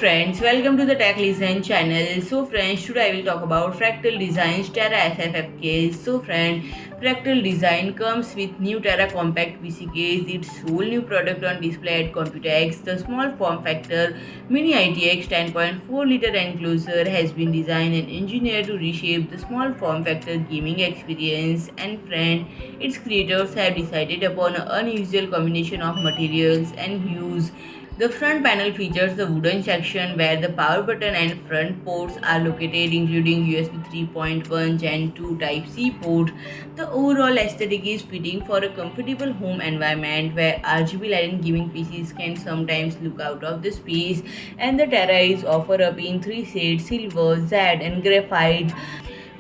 friends, welcome to the Tech Listen channel. So friends, today I will talk about Fractal Design's Terra SFF case. So friend, Fractal Design comes with new Terra compact PC case. Its whole new product on display at Computex. The small form factor mini ITX 10.4 liter enclosure has been designed and engineered to reshape the small form factor gaming experience. And friend, its creators have decided upon an unusual combination of materials and hues. The front panel features the wooden section where the power button and front ports are located, including USB 3.1 Gen 2 Type-C port. The overall aesthetic is fitting for a comfortable home environment where RGB lighting gaming PCs can sometimes look out of the space, and the Terra is offered up in three shades: silver, Z, and graphite,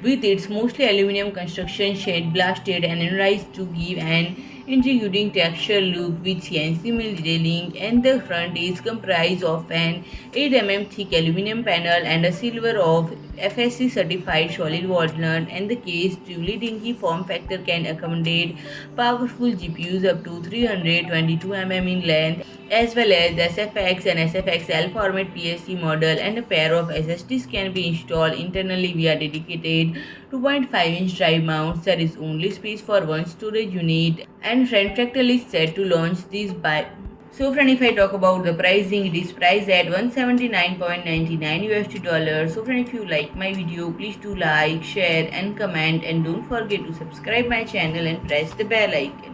with its mostly aluminum construction shade blasted and anodized to give an intriguing texture look with CNC mill detailing. And the front is comprised of an 8 mm thick aluminum panel and a silver of FSC certified solid walnut, and the case truly dinky form factor can accommodate powerful GPUs up to 322 mm in length, as well as SFX and SFXL format PSC model, and a pair of SSDs can be installed internally via dedicated 2.5-inch drive mounts. There is only space for one storage unit, and friend Fractal is set to launch this by. So friend, if I talk about the pricing, it is priced at $179.99. So friend, if you like my video, please do like, share and comment, and don't forget to subscribe my channel and press the bell icon.